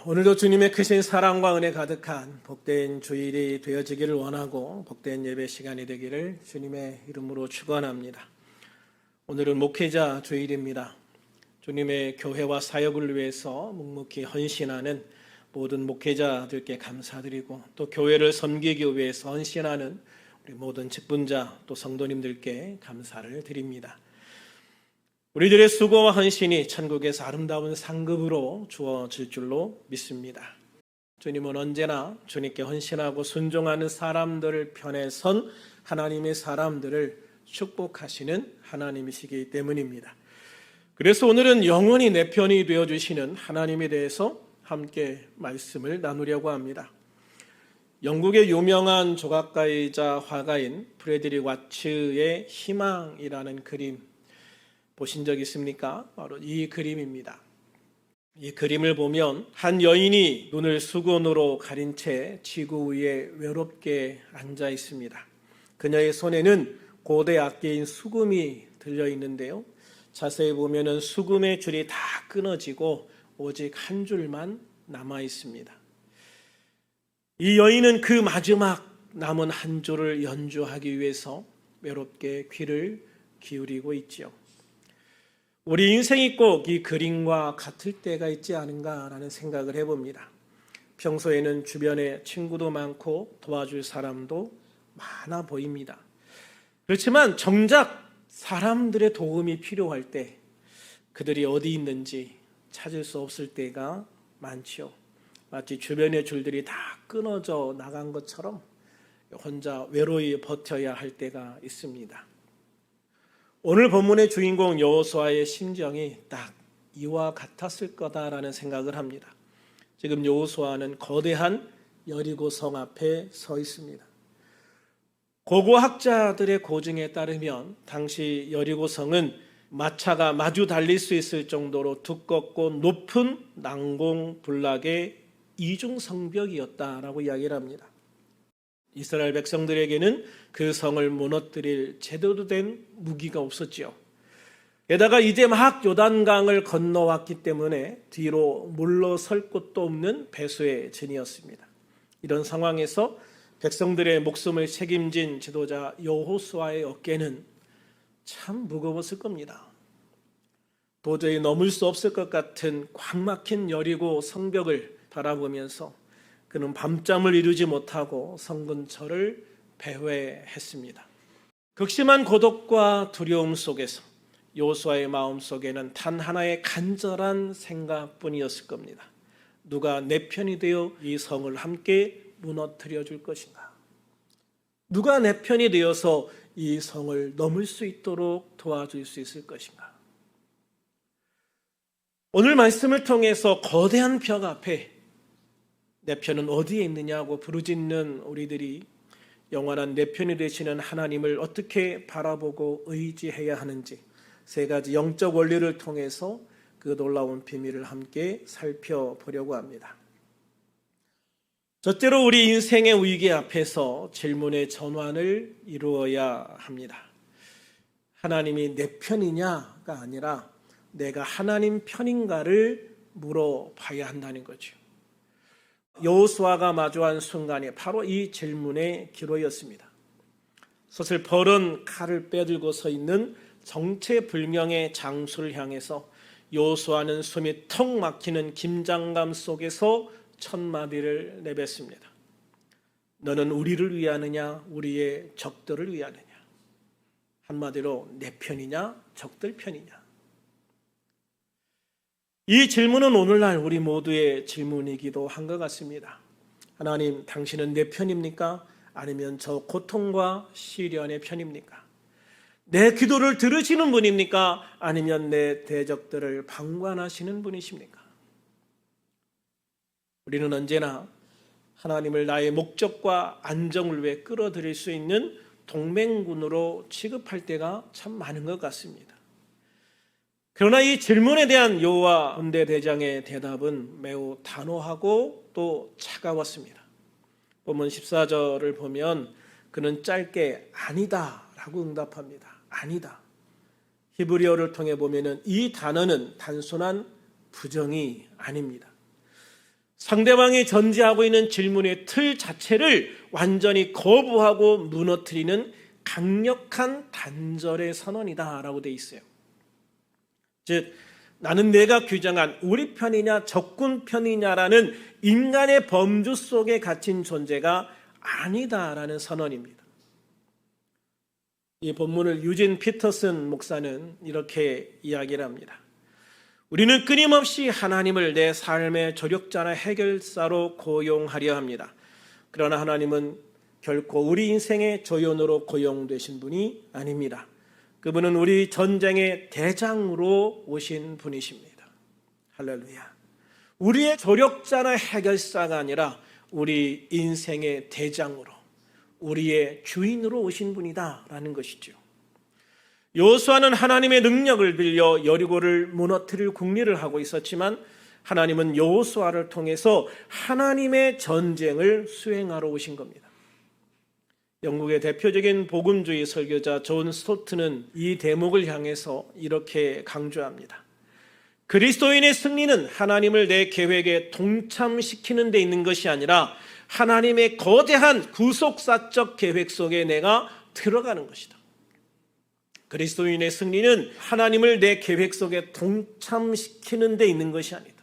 오늘도 주님의 크신 사랑과 은혜 가득한 복된 주일이 되어지기를 원하고 복된 예배 시간이 되기를 주님의 이름으로 축원합니다. 오늘은 목회자 주일입니다. 주님의 교회와 사역을 위해서 묵묵히 헌신하는 모든 목회자들께 감사드리고 또 교회를 섬기기 위해서 헌신하는 우리 모든 직분자 또 성도님들께 감사를 드립니다. 우리들의 수고와 헌신이 천국에서 아름다운 상급으로 주어질 줄로 믿습니다. 주님은 언제나 주님께 헌신하고 순종하는 사람들을 편에 선 하나님의 사람들을 축복하시는 하나님이시기 때문입니다. 그래서 오늘은 영원히 내 편이 되어주시는 하나님에 대해서 함께 말씀을 나누려고 합니다. 영국의 유명한 조각가이자 화가인 프레드릭 와츠의 희망이라는 그림 보신 적 있습니까? 바로 이 그림입니다. 이 그림을 보면 한 여인이 눈을 수건으로 가린 채 지구 위에 외롭게 앉아 있습니다. 그녀의 손에는 고대 악기인 수금이 들려 있는데요. 자세히 보면 수금의 줄이 다 끊어지고 오직 한 줄만 남아 있습니다. 이 여인은 그 마지막 남은 한 줄을 연주하기 위해서 외롭게 귀를 기울이고 있지요. 우리 인생이 꼭 이 그림과 같을 때가 있지 않은가라는 생각을 해봅니다. 평소에는 주변에 친구도 많고 도와줄 사람도 많아 보입니다. 그렇지만 정작 사람들의 도움이 필요할 때 그들이 어디 있는지 찾을 수 없을 때가 많지요. 마치 주변의 줄들이 다 끊어져 나간 것처럼 혼자 외로이 버텨야 할 때가 있습니다. 오늘 본문의 주인공 여호수아의 심정이 딱 이와 같았을 거다라는 생각을 합니다. 지금 여호수아는 거대한 여리고 성 앞에 서 있습니다. 고고학자들의 고증에 따르면 당시 여리고 성은 마차가 마주 달릴 수 있을 정도로 두껍고 높은 난공불락의 이중성벽이었다라고 이야기를 합니다. 이스라엘 백성들에게는 그 성을 무너뜨릴 제대로 된 무기가 없었지요. 게다가 이제 막 요단강을 건너왔기 때문에 뒤로 물러설 곳도 없는 배수의 진이었습니다. 이런 상황에서 백성들의 목숨을 책임진 지도자 여호수아의 어깨는 참 무거웠을 겁니다. 도저히 넘을 수 없을 것 같은 꽉 막힌 여리고 성벽을 바라보면서 그는 밤잠을 이루지 못하고 성 근처를 배회했습니다. 극심한 고독과 두려움 속에서 여호수아의 마음속에는 단 하나의 간절한 생각뿐이었을 겁니다. 누가 내 편이 되어 이 성을 함께 무너뜨려 줄 것인가? 누가 내 편이 되어서 이 성을 넘을 수 있도록 도와줄 수 있을 것인가? 오늘 말씀을 통해서 거대한 벽 앞에 내 편은 어디에 있느냐고 부르짖는 우리들이 영원한 내 편이 되시는 하나님을 어떻게 바라보고 의지해야 하는지 세 가지 영적 원리를 통해서 그 놀라운 비밀을 함께 살펴보려고 합니다. 첫째로 우리 인생의 위기 앞에서 질문의 전환을 이루어야 합니다. 하나님이 내 편이냐가 아니라 내가 하나님 편인가를 물어봐야 한다는 거죠. 여호수아가 마주한 순간이 바로 이 질문의 기로였습니다. 서슬퍼런 칼을 빼들고 서 있는 정체불명의 장수를 향해서 여호수아는 숨이 턱 막히는 긴장감 속에서 첫 마디를 내뱉습니다. 너는 우리를 위하느냐 우리의 적들을 위하느냐? 한마디로 내 편이냐 적들 편이냐? 이 질문은 오늘날 우리 모두의 질문이기도 한 것 같습니다. 하나님, 당신은 내 편입니까? 아니면 저 고통과 시련의 편입니까? 내 기도를 들으시는 분입니까? 아니면 내 대적들을 방관하시는 분이십니까? 우리는 언제나 하나님을 나의 목적과 안정을 위해 끌어들일 수 있는 동맹군으로 취급할 때가 참 많은 것 같습니다. 그러나 이 질문에 대한 여호와 군대 대장의 대답은 매우 단호하고 또 차가웠습니다. 본문 14절을 보면 그는 짧게 아니다 라고 응답합니다. 아니다. 히브리어를 통해 보면 이 단어는 단순한 부정이 아닙니다. 상대방이 전제하고 있는 질문의 틀 자체를 완전히 거부하고 무너뜨리는 강력한 단절의 선언이다라고 되어 있어요. 즉, 나는 내가 규정한 우리 편이냐 적군 편이냐라는 인간의 범주 속에 갇힌 존재가 아니다라는 선언입니다. 이 본문을 유진 피터슨 목사는 이렇게 이야기를 합니다. 우리는 끊임없이 하나님을 내 삶의 조력자나 해결사로 고용하려 합니다. 그러나 하나님은 결코 우리 인생의 조연으로 고용되신 분이 아닙니다. 그분은 우리 전쟁의 대장으로 오신 분이십니다. 할렐루야. 우리의 조력자나 해결사가 아니라 우리 인생의 대장으로, 우리의 주인으로 오신 분이다라는 것이죠. 여호수아는 하나님의 능력을 빌려 여리고를 무너뜨릴 궁리를 하고 있었지만 하나님은 여호수아를 통해서 하나님의 전쟁을 수행하러 오신 겁니다. 영국의 대표적인 복음주의 설교자 존 스토트는 이 대목을 향해서 이렇게 강조합니다. 그리스도인의 승리는 하나님을 내 계획에 동참시키는 데 있는 것이 아니라 하나님의 거대한 구속사적 계획 속에 내가 들어가는 것이다. 그리스도인의 승리는 하나님을 내 계획 속에 동참시키는 데 있는 것이 아니다.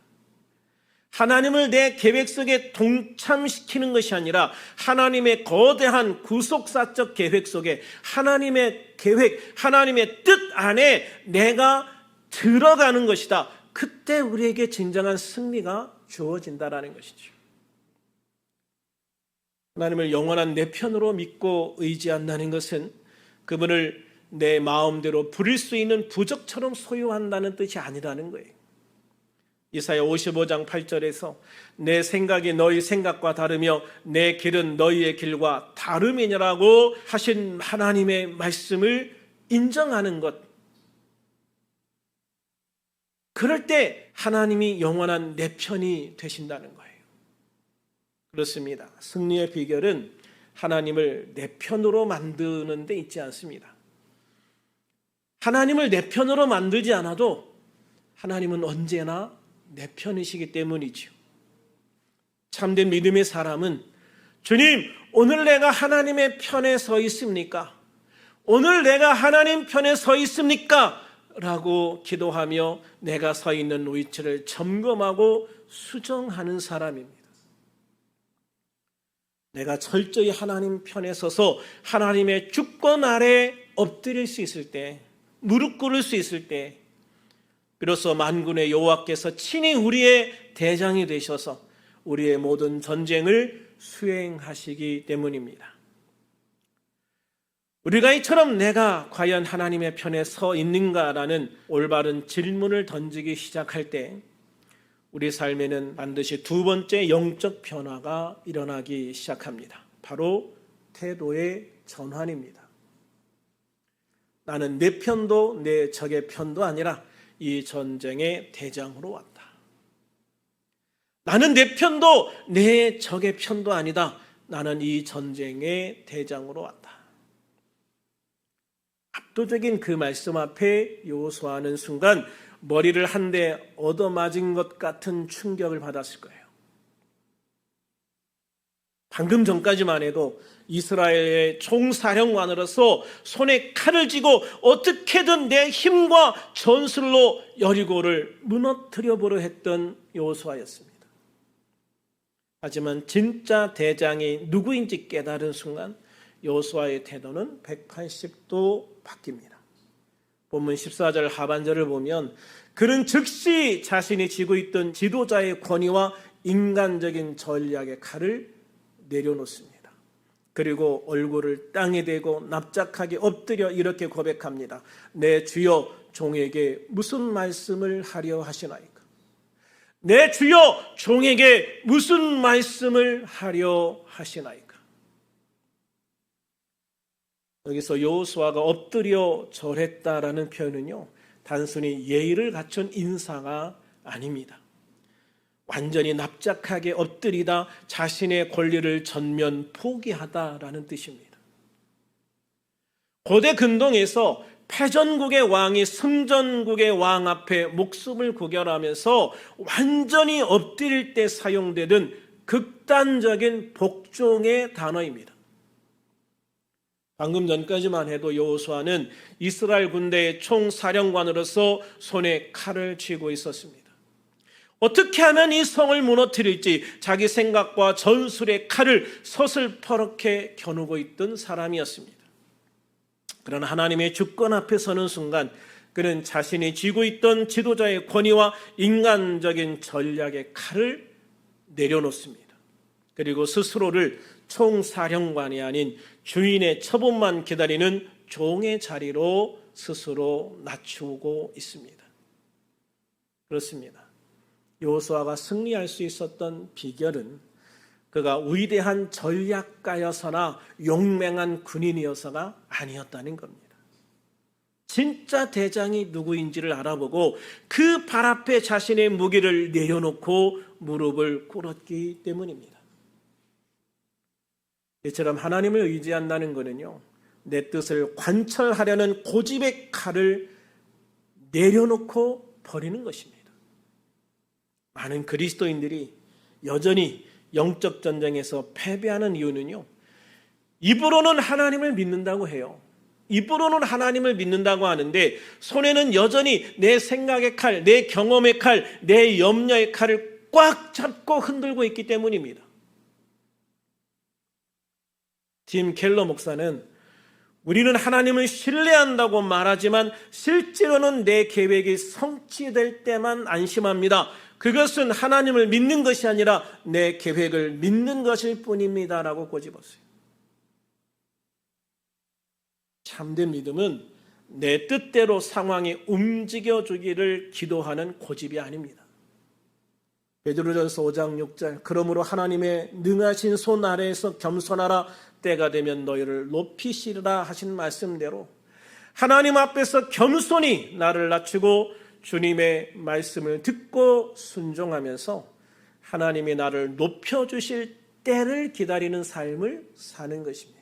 하나님을 내 계획 속에 동참시키는 것이 아니라 하나님의 거대한 구속사적 계획 속에 하나님의 계획, 하나님의 뜻 안에 내가 들어가는 것이다. 그때 우리에게 진정한 승리가 주어진다라는 것이죠. 하나님을 영원한 내 편으로 믿고 의지한다는 것은 그분을 내 마음대로 부릴 수 있는 부적처럼 소유한다는 뜻이 아니라는 거예요. 이사야 55장 8절에서 내 생각이 너희 생각과 다르며 내 길은 너희의 길과 다름이냐라고 하신 하나님의 말씀을 인정하는 것. 그럴 때 하나님이 영원한 내 편이 되신다는 거예요. 그렇습니다. 승리의 비결은 하나님을 내 편으로 만드는 데 있지 않습니다. 하나님을 내 편으로 만들지 않아도 하나님은 언제나 내 편이시기 때문이죠. 참된 믿음의 사람은 주님, 오늘 내가 하나님의 편에 서 있습니까? 오늘 내가 하나님 편에 서 있습니까? 라고 기도하며 내가 서 있는 위치를 점검하고 수정하는 사람입니다. 내가 철저히 하나님 편에 서서 하나님의 주권 아래 엎드릴 수 있을 때, 무릎 꿇을 수 있을 때 비로소 만군의 여호와께서 친히 우리의 대장이 되셔서 우리의 모든 전쟁을 수행하시기 때문입니다. 우리가 이처럼 내가 과연 하나님의 편에 서 있는가라는 올바른 질문을 던지기 시작할 때 우리 삶에는 반드시 두 번째 영적 변화가 일어나기 시작합니다. 바로 태도의 전환입니다. 나는 내 편도 내 적의 편도 아니라 이 전쟁의 대장으로 왔다. 나는 내 편도 내 적의 편도 아니다. 나는 이 전쟁의 대장으로 왔다. 압도적인 그 말씀 앞에 여호수아는 순간 머리를 한 대 얻어맞은 것 같은 충격을 받았을 거예요. 방금 전까지만 해도 이스라엘의 총사령관으로서 손에 칼을 쥐고 어떻게든 내 힘과 전술로 여리고를 무너뜨려 보려 했던 여호수아였습니다. 하지만 진짜 대장이 누구인지 깨달은 순간 여호수아의 태도는 180도 바뀝니다. 본문 14절 하반절을 보면 그는 즉시 자신이 쥐고 있던 지도자의 권위와 인간적인 전략의 칼을 내려놓습니다. 그리고 얼굴을 땅에 대고 납작하게 엎드려 이렇게 고백합니다. 내 주여 종에게 무슨 말씀을 하려 하시나이까? 내 주여 종에게 무슨 말씀을 하려 하시나이까? 여기서 여호수아가 엎드려 절했다라는 표현은요, 단순히 예의를 갖춘 인사가 아닙니다. 완전히 납작하게 엎드리다 자신의 권리를 전면 포기하다라는 뜻입니다. 고대 근동에서 패전국의 왕이 승전국의 왕 앞에 목숨을 구결하면서 완전히 엎드릴 때 사용되던 극단적인 복종의 단어입니다. 방금 전까지만 해도 여호수아는 이스라엘 군대의 총사령관으로서 손에 칼을 쥐고 있었습니다. 어떻게 하면 이 성을 무너뜨릴지 자기 생각과 전술의 칼을 서슬퍼렇게 겨누고 있던 사람이었습니다. 그러나 하나님의 주권 앞에 서는 순간 그는 자신이 쥐고 있던 지도자의 권위와 인간적인 전략의 칼을 내려놓습니다. 그리고 스스로를 총사령관이 아닌 주인의 처분만 기다리는 종의 자리로 스스로 낮추고 있습니다. 그렇습니다. 여호수아가 승리할 수 있었던 비결은 그가 위대한 전략가여서나 용맹한 군인이어서가 아니었다는 겁니다. 진짜 대장이 누구인지를 알아보고 그 발 앞에 자신의 무기를 내려놓고 무릎을 꿇었기 때문입니다. 이처럼 하나님을 의지한다는 것은요, 내 뜻을 관철하려는 고집의 칼을 내려놓고 버리는 것입니다. 많은 그리스도인들이 여전히 영적 전쟁에서 패배하는 이유는요, 입으로는 하나님을 믿는다고 해요. 입으로는 하나님을 믿는다고 하는데 손에는 여전히 내 생각의 칼, 내 경험의 칼, 내 염려의 칼을 꽉 잡고 흔들고 있기 때문입니다. 짐 켈러 목사는 우리는 하나님을 신뢰한다고 말하지만 실제로는 내 계획이 성취될 때만 안심합니다. 그것은 하나님을 믿는 것이 아니라 내 계획을 믿는 것일 뿐입니다 라고 꼬집었어요. 참된 믿음은 내 뜻대로 상황이 움직여주기를 기도하는 고집이 아닙니다. 베드로전서 5장 6절 그러므로 하나님의 능하신 손 아래에서 겸손하라 때가 되면 너희를 높이시리라 하신 말씀대로 하나님 앞에서 겸손히 나를 낮추고 주님의 말씀을 듣고 순종하면서 하나님이 나를 높여주실 때를 기다리는 삶을 사는 것입니다.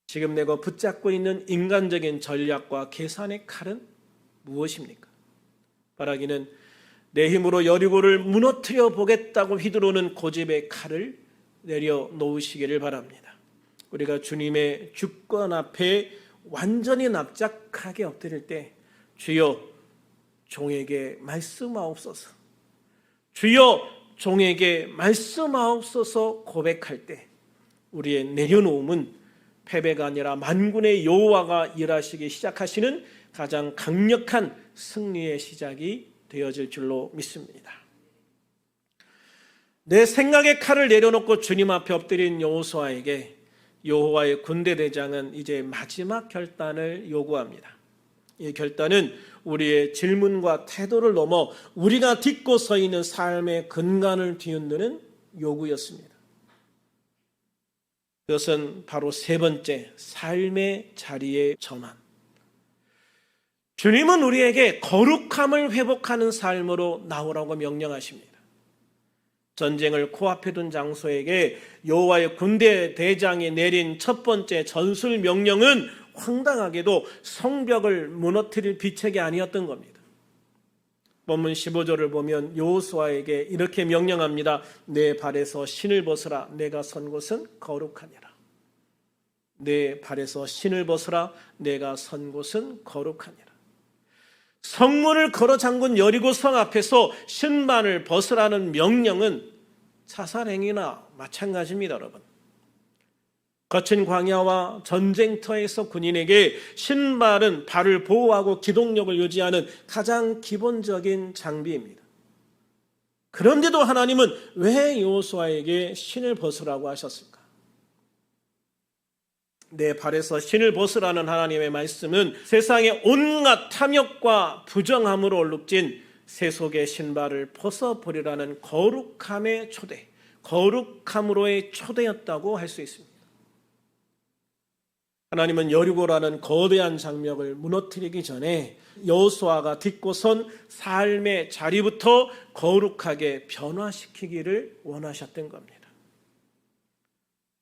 지금 내가 붙잡고 있는 인간적인 전략과 계산의 칼은 무엇입니까? 바라기는 내 힘으로 여리고를 무너뜨려 보겠다고 휘두르는 고집의 칼을 내려놓으시기를 바랍니다. 우리가 주님의 주권 앞에 완전히 납작하게 엎드릴 때 주여 종에게 말씀하옵소서, 주여 종에게 말씀하옵소서 고백할 때 우리의 내려놓음은 패배가 아니라 만군의 여호와가 일하시기 시작하시는 가장 강력한 승리의 시작이 되어질 줄로 믿습니다. 내 생각의 칼을 내려놓고 주님 앞에 엎드린 여호수아에게 여호와의 군대 대장은 이제 마지막 결단을 요구합니다. 이 결단은 우리의 질문과 태도를 넘어 우리가 딛고 서 있는 삶의 근간을 뒤흔드는 요구였습니다. 그것은 바로 세 번째, 삶의 자리의 전환. 주님은 우리에게 거룩함을 회복하는 삶으로 나오라고 명령하십니다. 전쟁을 코앞에 둔 장소에게 여호와의 군대 대장이 내린 첫 번째 전술 명령은 황당하게도 성벽을 무너뜨릴 비책이 아니었던 겁니다. 본문 15절을 보면 여호수아에게 이렇게 명령합니다. 내 발에서 신을 벗으라. 내가 선 곳은 거룩하니라. 내 발에서 신을 벗으라. 내가 선 곳은 거룩하니라. 성문을 걸어 잠근 여리고 성 앞에서 신발을 벗으라는 명령은 자살행위나 마찬가지입니다, 여러분. 거친 광야와 전쟁터에서 군인에게 신발은 발을 보호하고 기동력을 유지하는 가장 기본적인 장비입니다. 그런데도 하나님은 왜 여호수아에게 신을 벗으라고 하셨을까? 내 발에서 신을 벗으라는 하나님의 말씀은 세상의 온갖 탐욕과 부정함으로 얼룩진 세속의 신발을 벗어버리라는 거룩함의 초대, 거룩함으로의 초대였다고 할 수 있습니다. 하나님은 여리고라는 거대한 장벽을 무너뜨리기 전에 여호수아가 딛고 선 삶의 자리부터 거룩하게 변화시키기를 원하셨던 겁니다.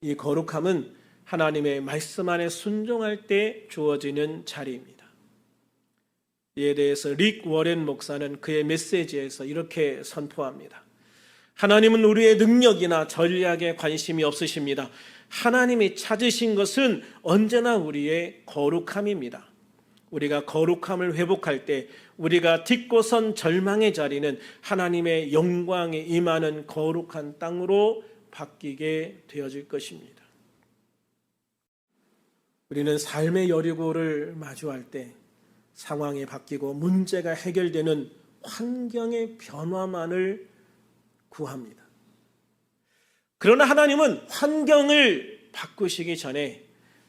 이 거룩함은 하나님의 말씀 안에 순종할 때 주어지는 자리입니다. 이에 대해서 릭 워렌 목사는 그의 메시지에서 이렇게 선포합니다. 하나님은 우리의 능력이나 전략에 관심이 없으십니다. 하나님이 찾으신 것은 언제나 우리의 거룩함입니다. 우리가 거룩함을 회복할 때 우리가 딛고선 절망의 자리는 하나님의 영광이 임하는 거룩한 땅으로 바뀌게 되어질 것입니다. 우리는 삶의 여리고를 마주할 때 상황이 바뀌고 문제가 해결되는 환경의 변화만을 구합니다. 그러나 하나님은 환경을 바꾸시기 전에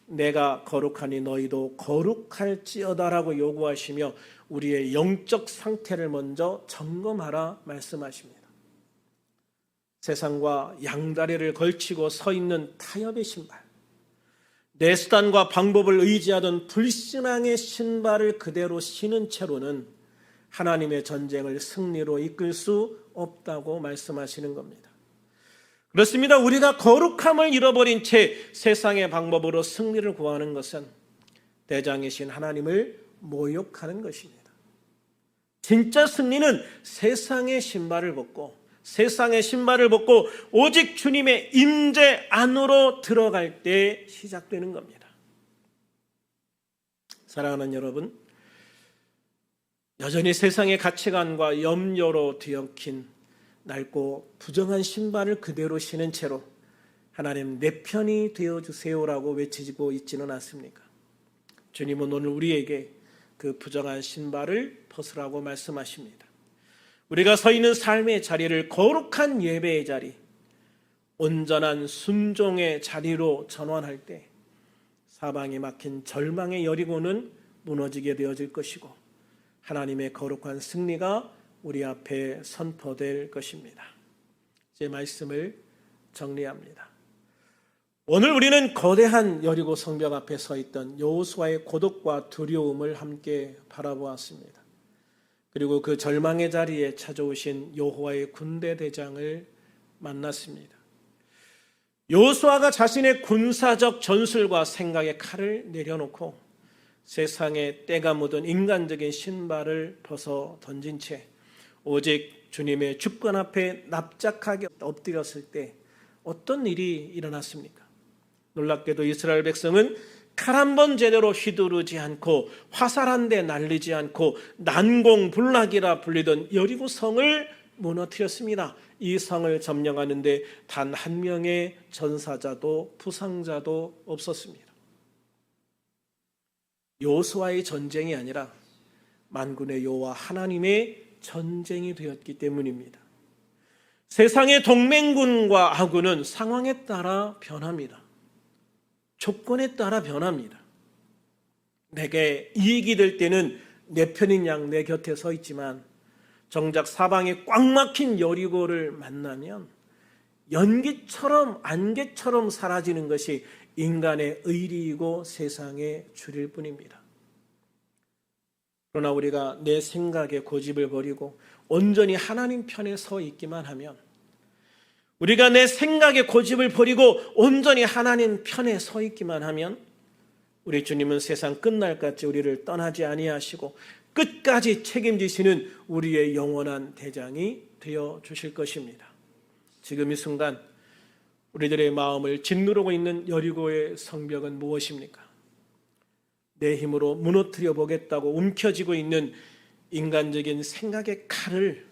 내가 거룩하니 너희도 거룩할지어다라고 요구하시며 우리의 영적 상태를 먼저 점검하라 말씀하십니다. 세상과 양다리를 걸치고 서 있는 타협의 신발, 내 수단과 방법을 의지하던 불신앙의 신발을 그대로 신은 채로는 하나님의 전쟁을 승리로 이끌 수 없다고 말씀하시는 겁니다. 그렇습니다. 우리가 거룩함을 잃어버린 채 세상의 방법으로 승리를 구하는 것은 대장이신 하나님을 모욕하는 것입니다. 진짜 승리는 세상의 신발을 벗고 오직 주님의 임재 안으로 들어갈 때 시작되는 겁니다. 사랑하는 여러분, 여전히 세상의 가치관과 염려로 뒤엉킨 낡고 부정한 신발을 그대로 신은 채로 하나님 내 편이 되어주세요라고 외치고 있지는 않습니까? 주님은 오늘 우리에게 그 부정한 신발을 벗으라고 말씀하십니다. 우리가 서 있는 삶의 자리를 거룩한 예배의 자리, 온전한 순종의 자리로 전환할 때 사방이 막힌 절망의 여리고는 무너지게 되어질 것이고 하나님의 거룩한 승리가 우리 앞에 선포될 것입니다. 제 말씀을 정리합니다. 오늘 우리는 거대한 여리고 성벽 앞에 서 있던 여호수아의 고독과 두려움을 함께 바라보았습니다. 그리고 그 절망의 자리에 찾아오신 여호와의 군대 대장을 만났습니다. 여호수아가 자신의 군사적 전술과 생각의 칼을 내려놓고 세상에 때가 묻은 인간적인 신발을 벗어 던진 채 오직 주님의 주권 앞에 납작하게 엎드렸을 때 어떤 일이 일어났습니까? 놀랍게도 이스라엘 백성은 칼 한 번 제대로 휘두르지 않고 화살 한 대 날리지 않고 난공불락이라 불리던 여리고 성을 무너뜨렸습니다. 이 성을 점령하는데 단 한 명의 전사자도 부상자도 없었습니다. 여호수아의 전쟁이 아니라 만군의 여호와 하나님의 전쟁이 되었기 때문입니다. 세상의 동맹군과 아군은 상황에 따라 변합니다. 조건에 따라 변합니다. 내게 이익이 될 때는 내 편인 양 내 곁에 서 있지만 정작 사방에 꽉 막힌 여리고를 만나면 연기처럼 안개처럼 사라지는 것이 인간의 의리이고 세상의 줄일 뿐입니다. 그러나 우리가 내 생각에 고집을 버리고 온전히 하나님 편에 서 있기만 하면, 우리가 내 생각에 고집을 버리고 온전히 하나님 편에 서 있기만 하면 우리 주님은 세상 끝날까지 우리를 떠나지 아니하시고 끝까지 책임지시는 우리의 영원한 대장이 되어 주실 것입니다. 지금 이 순간 우리들의 마음을 짓누르고 있는 여리고의 성벽은 무엇입니까? 내 힘으로 무너뜨려 보겠다고 움켜쥐고 있는 인간적인 생각의 칼을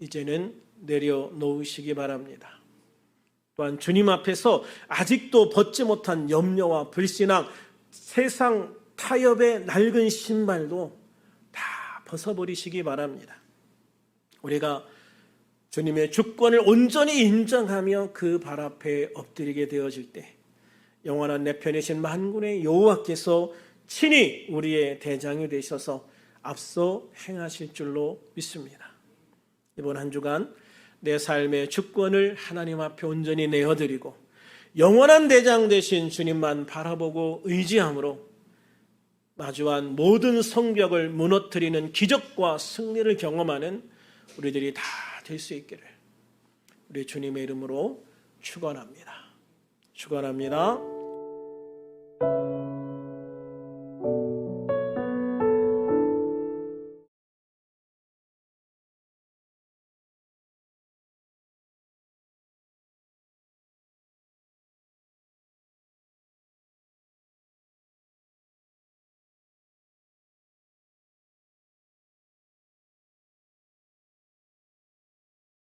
이제는 내려놓으시기 바랍니다. 또한 주님 앞에서 아직도 벗지 못한 염려와 불신앙, 세상 타협의 낡은 신발도 다 벗어버리시기 바랍니다. 우리가 주님의 주권을 온전히 인정하며 그 발 앞에 엎드리게 되어질 때 영원한 내 편이신 만군의 여호와께서 친히 우리의 대장이 되셔서 앞서 행하실 줄로 믿습니다. 이번 한 주간 내 삶의 주권을 하나님 앞에 온전히 내어드리고 영원한 대장 되신 주님만 바라보고 의지함으로 마주한 모든 성벽을 무너뜨리는 기적과 승리를 경험하는 우리들이 다 될 수 있기를 우리 주님의 이름으로 축원합니다. 축원합니다.